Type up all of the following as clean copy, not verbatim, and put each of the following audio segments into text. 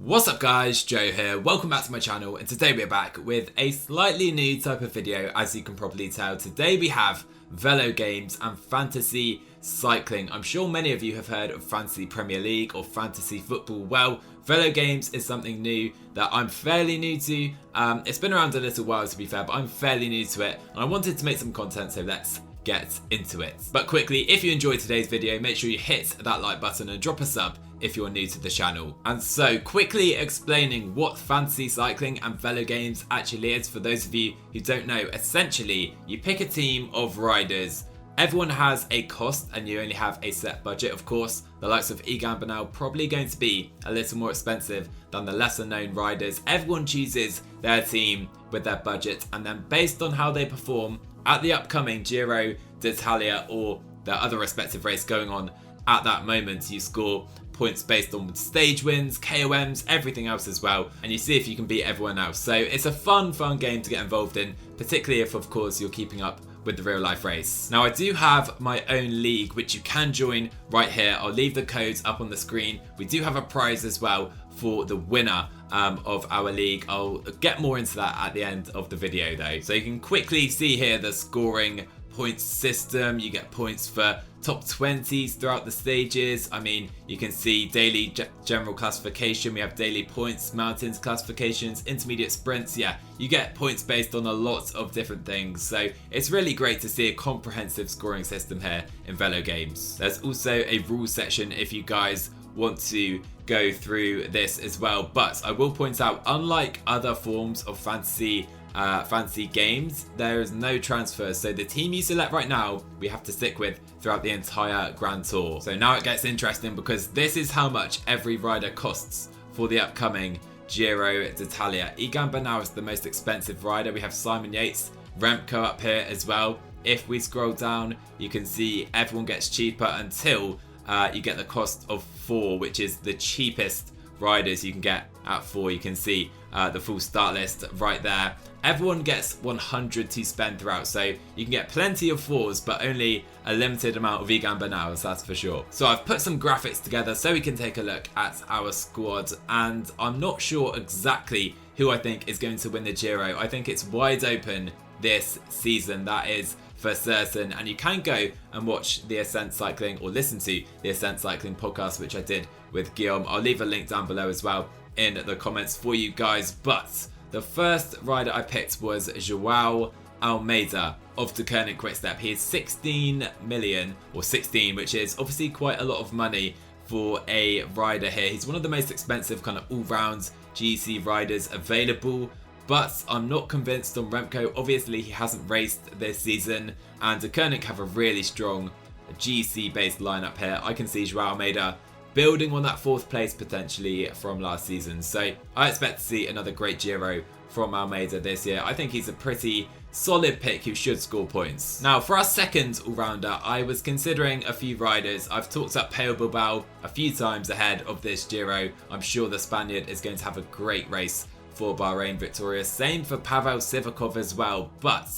What's up guys, Joe here, welcome back to my channel, and today we're back with a slightly new type of video. As you can probably tell, today we have Velogames and fantasy cycling. I'm sure many of you have heard of Fantasy Premier League or fantasy football. Well, Velogames is something new that I'm fairly new to. It's been around a little while to be fair, but I'm fairly new to it, and I wanted to make some content, so let's get into it. But quickly, if you enjoyed today's video, make sure you hit that like button and drop a sub if you're new to the channel. And so, quickly explaining what fantasy cycling and Velogames actually is for those of you who don't know. Essentially, you pick a team of riders. Everyone has a cost and you only have a set budget. Of course, the likes of Egan Bernal probably going to be a little more expensive than the lesser known riders. Everyone chooses their team with their budget, and then based on how they perform at the upcoming Giro d'Italia or the other respective race going on at that moment, you score points based on stage wins, KOMs, everything else as well, and you see if you can beat everyone else. So it's a fun game to get involved in, particularly if of course you're keeping up with the real life race. Now I do have my own league which you can join right here. I'll leave the codes up on the screen. We do have a prize as well for the winner of our league. I'll get more into that at the end of the video though. So you can quickly see here the scoring points system. You get points for top 20s throughout the stages. I mean, you can see daily general classification. We have daily points, mountains classifications, intermediate sprints. Yeah, you get points based on a lot of different things. So it's really great to see a comprehensive scoring system here in Velogames. There's also a rules section if you guys want to go through this as well. But I will point out, unlike other forms of fantasy games, there is no transfers, so the team you select right now we have to stick with throughout the entire Grand Tour. So now it gets interesting because this is how much every rider costs for the upcoming Giro d'Italia. Egan Bernal is the most expensive rider. We have Simon Yates, Remco up here as well. If we scroll down, you can see everyone gets cheaper until you get the cost of 4, which is the cheapest riders you can get at 4. You can see the full start list right there. Everyone gets 100 to spend throughout, so you can get plenty of 4s, but only a limited amount of Egan Bernals, that's for sure. So I've put some graphics together so we can take a look at our squad, and I'm not sure exactly who I think is going to win the Giro. I think it's wide open this season, that is for certain, and you can go and watch the Ascent Cycling or listen to the Ascent Cycling podcast, which I did with Guillaume. I'll leave a link down below as well in the comments for you guys. But the first rider I picked was Joao Almeida of the Koenig Quickstep. He is 16 million, or 16, which is obviously quite a lot of money for a rider here. He's one of the most expensive kind of all-round GC riders available, but I'm not convinced on Remco. Obviously he hasn't raced this season, and the Koenig have a really strong GC based lineup here. I can see Joao Almeida building on that 4th place potentially from last season. So I expect to see another great Giro from Almeida this year. I think he's a pretty solid pick who should score points. Now for our second all-rounder, I was considering a few riders. I've talked up Pello Bilbao a few times ahead of this Giro. I'm sure the Spaniard is going to have a great race for Bahrain Victoria. Same for Pavel Sivakov as well, but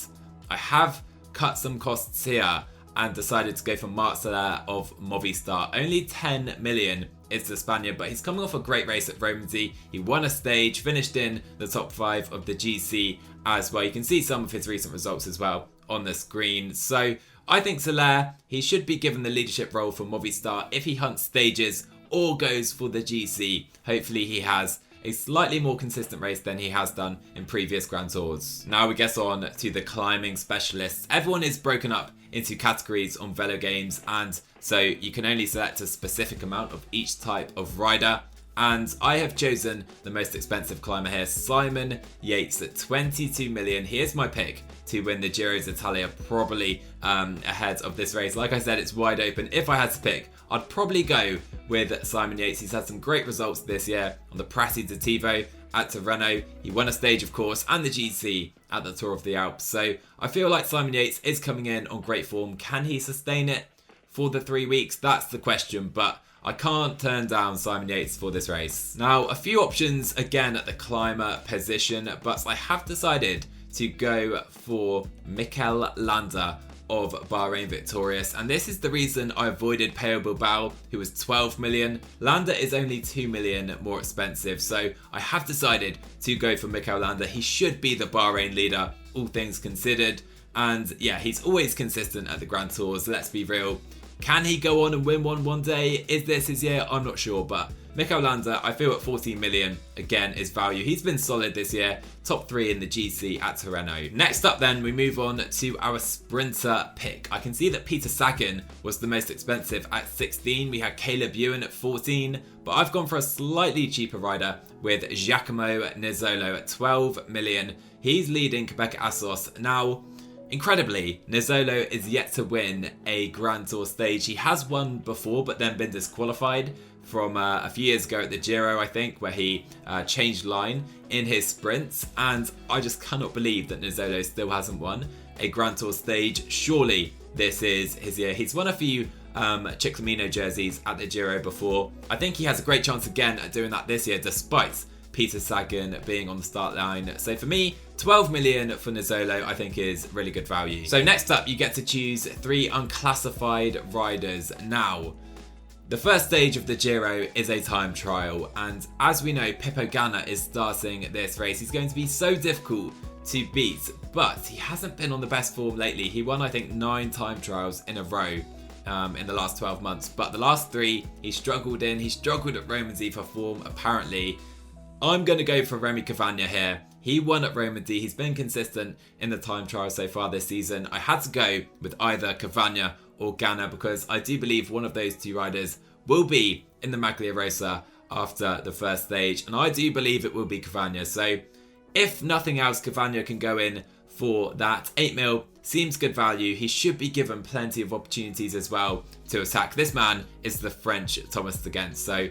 I have cut some costs here and decided to go for Marc Soler of Movistar. Only 10 million is the Spaniard, but he's coming off a great race at Romandy. He won a stage, finished in the top 5 of the GC as well. You can see some of his recent results as well on the screen. So I think Soler, he should be given the leadership role for Movistar if he hunts stages or goes for the GC. Hopefully he has a slightly more consistent race than he has done in previous Grand Tours. Now we get on to the climbing specialists. Everyone is broken up into categories on Velogames, and so you can only select a specific amount of each type of rider. And I have chosen the most expensive climber here, Simon Yates at 22 million. Here's my pick to win the Giro d'Italia, probably ahead of this race. Like I said, it's wide open. If I had to pick, I'd probably go with Simon Yates. He's had some great results this year on the Prati di Tivo at Tirreno. He won a stage, of course, and the GC at the Tour of the Alps. So I feel like Simon Yates is coming in on great form. Can he sustain it for the 3 weeks? That's the question, but I can't turn down Simon Yates for this race. Now, a few options again at the climber position, but I have decided to go for Mikel Landa of Bahrain victorious, and this is the reason I avoided Pello Bilbao, who was 12 million. Landa is only 2 million more expensive, so I have decided to go for Mikel Landa. He should be the Bahrain leader, all things considered, and yeah, he's always consistent at the Grand Tours, let's be real. Can he go on and win one day? Is this his year? I'm not sure, but Mikel Landa, I feel at 14 million, again, is value. He's been solid this year, top 3 in the GC at Tirreno. Next up then, we move on to our sprinter pick. I can see that Peter Sagan was the most expensive at 16. We had Caleb Ewan at 14, but I've gone for a slightly cheaper rider with Giacomo Nizzolo at 12 million. He's leading Quebec Asos. Now, incredibly, Nizzolo is yet to win a Grand Tour stage. He has won before, but then been disqualified from a few years ago at the Giro, I think, where he changed line in his sprints. And I just cannot believe that Nizzolo still hasn't won a Grand Tour stage. Surely this is his year. He's won a few Chiclamino jerseys at the Giro before. I think he has a great chance again at doing that this year, despite Peter Sagan being on the start line. So for me, 12 million for Nizzolo I think is really good value. So next up, you get to choose 3 unclassified riders. Now, the first stage of the Giro is a time trial, and as we know, Pippo Ganna is starting this race. He's going to be so difficult to beat, but he hasn't been on the best form lately. He won, I think, 9 time trials in a row in the last 12 months, but the last 3 he struggled in. He struggled at Romandy for form, apparently. I'm going to go for Remy Cavagna here. He won at Romandy. He's been consistent in the time trial so far this season. I had to go with either Cavagna or Ganna because I do believe one of those 2 riders will be in the Maglia Rosa after the first stage, and I do believe it will be Cavagna. So if nothing else, Cavagna can go in for that. 8 mil seems good value. He should be given plenty of opportunities as well to attack. This man is the French Thomas Against, so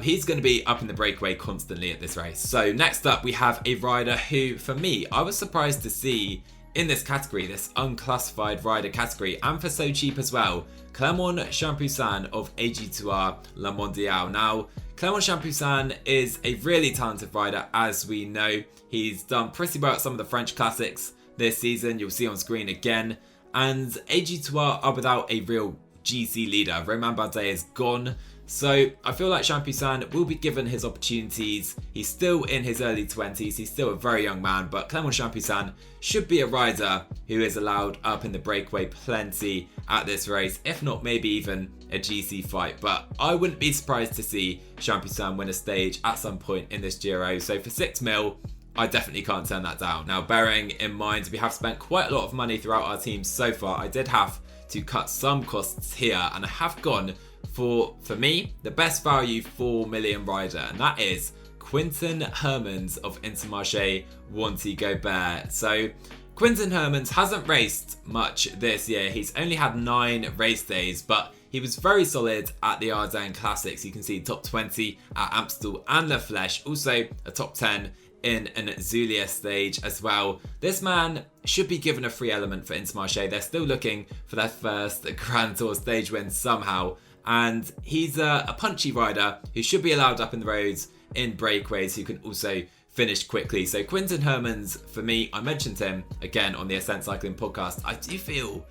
he's going to be up in the breakaway constantly at this race. So next up, we have a rider who, for me, I was surprised to see in this category, this unclassified rider category, and for so cheap as well. Clément Champoussin of AG2R La Mondiale. Now, Clément Champoussin is a really talented rider, as we know. He's done pretty well at some of the French classics this season. You'll see on screen again. And AG2R are without a real GC leader. Romain Bardet is gone. So I feel like Champoussin will be given his opportunities. He's still in his early 20s. He's still a very young man, but Clément Champoussin should be a rider who is allowed up in the breakaway plenty at this race, if not maybe even a GC fight. But I wouldn't be surprised to see Champoussin win a stage at some point in this Giro. So for 6 mil, I definitely can't turn that down. Now, bearing in mind we have spent quite a lot of money throughout our team so far, I did have to cut some costs here, and I have gone for me, the best value 4 million rider, and that is Quinton Herman of Intermarché Wanty Gobert. So Quinton Herman hasn't raced much this year. He's only had 9 race days, but he was very solid at the Ardennes Classics. You can see top 20 at Amstel and La Flèche, also a top 10 in an Zulia stage as well. This man should be given a free element for Intermarché. They're still looking for their first Grand Tour stage win somehow. And he's a punchy rider who should be allowed up in the roads in breakaways, who can also finish quickly. So Quinton Herman's, for me, I mentioned him again on the Ascent Cycling podcast. I do feel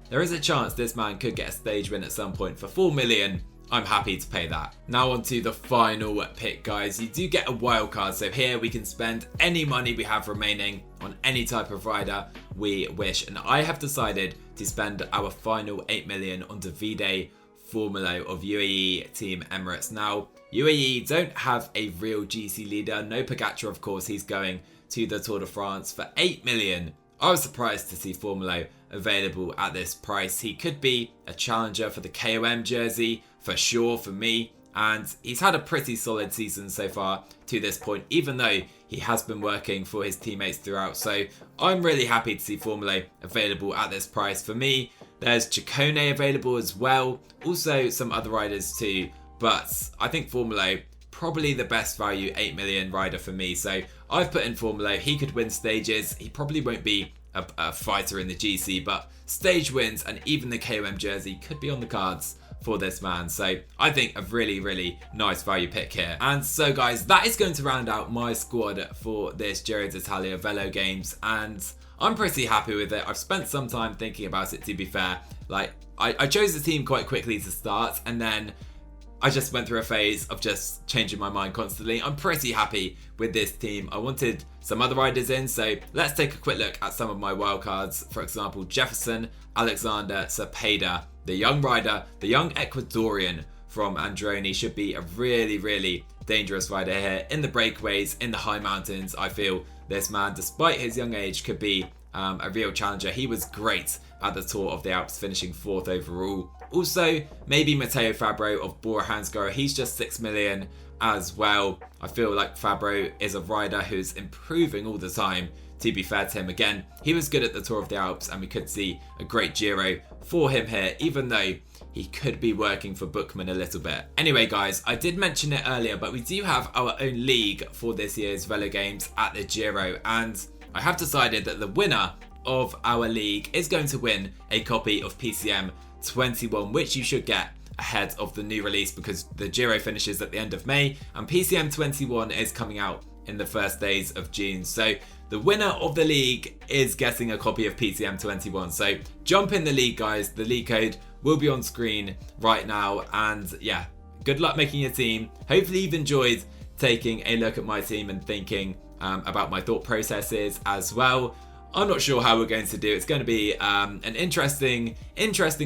there is a chance this man could get a stage win at some point. For 4 million, I'm happy to pay that. Now on to the final pick, guys. You do get a wild card, so here we can spend any money we have remaining on any type of rider we wish. And I have decided to spend our final 8 million on Davide Formolo of UAE Team Emirates. Now, UAE don't have a real GC leader. No Pogacar, of course. He's going to the Tour de France for 8 million. I was surprised to see Formolo available at this price. He could be a challenger for the KOM jersey, for sure, for me. And he's had a pretty solid season so far to this point, even though he has been working for his teammates throughout. So I'm really happy to see Formolo available at this price. For me, there's Ciccone available as well. Also some other riders too. But I think Formolo, probably the best value 8 million rider for me. So I've put in Formolo. He could win stages. He probably won't be a fighter in the GC, but stage wins and even the KOM jersey could be on the cards for this man. So I think a really nice value pick here. And so guys, that is going to round out my squad for this Giro d'Italia Velogames, and I'm pretty happy with it. I've spent some time thinking about it, to be fair. Like, I chose the team quite quickly to start, and then I just went through a phase of just changing my mind constantly. I'm pretty happy with this team. I wanted some other riders in, so let's take a quick look at some of my wildcards. For example, Jefferson, Alexander, Cepeda, the young rider, the young Ecuadorian from Androni, should be a really dangerous rider here. In the breakaways, in the high mountains, I feel this man, despite his young age, could be a real challenger. He was great at the Tour of the Alps, finishing 4th overall. Also, maybe Matteo Fabro of Bora Hansgrohe. He's just 6 million as well. I feel like Fabro is a rider who's improving all the time, to be fair to him. Again, he was good at the Tour of the Alps, and we could see a great Giro for him here, even though he could be working for Bookman a little bit. Anyway guys, I did mention it earlier, but we do have our own league for this year's Velogames at the Giro, and I have decided that the winner of our league is going to win a copy of PCM21, which you should get ahead of the new release because the Giro finishes at the end of May and PCM21 is coming out in the first days of June. So the winner of the league is getting a copy of PCM21. So jump in the league, guys. The league code will be on screen right now, and yeah, good luck making your team. Hopefully you've enjoyed taking a look at my team and thinking about my thought processes as well. I'm not sure how we're going to do. It's going to be an interesting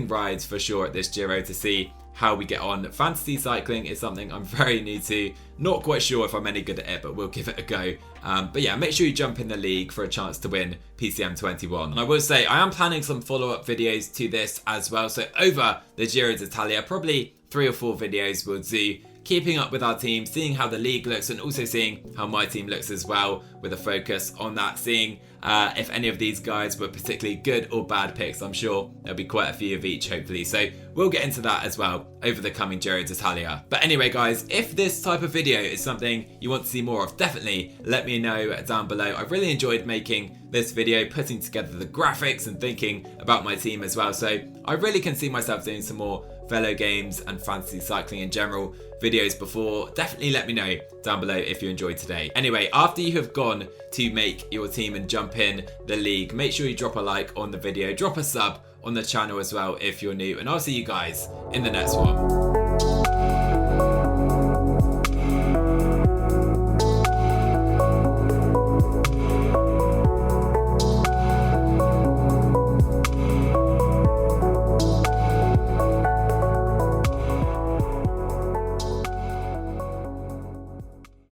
ride for sure at this Giro to see how we get on. Fantasy cycling is something I'm very new to. Not quite sure if I'm any good at it, but we'll give it a go. But yeah, make sure you jump in the league for a chance to win PCM21. And I will say, I am planning some follow-up videos to this as well. So over the Giro d'Italia, probably 3 or 4 videos we'll do, keeping up with our team, seeing how the league looks, and also seeing how my team looks as well, with a focus on that, seeing if any of these guys were particularly good or bad picks. I'm sure there'll be quite a few of each, hopefully. So we'll get into that as well over the coming Giro d'Italia. But anyway, guys, if this type of video is something you want to see more of, definitely let me know down below. I've really enjoyed making this video, putting together the graphics and thinking about my team as well. So I really can see myself doing some more Velogames and fantasy cycling in general videos before. Definitely let me know down below if you enjoyed today. Anyway, after you have gone to make your team and jump in the league, make sure you drop a like on the video, drop a sub on the channel as well if you're new, and I'll see you guys in the next one.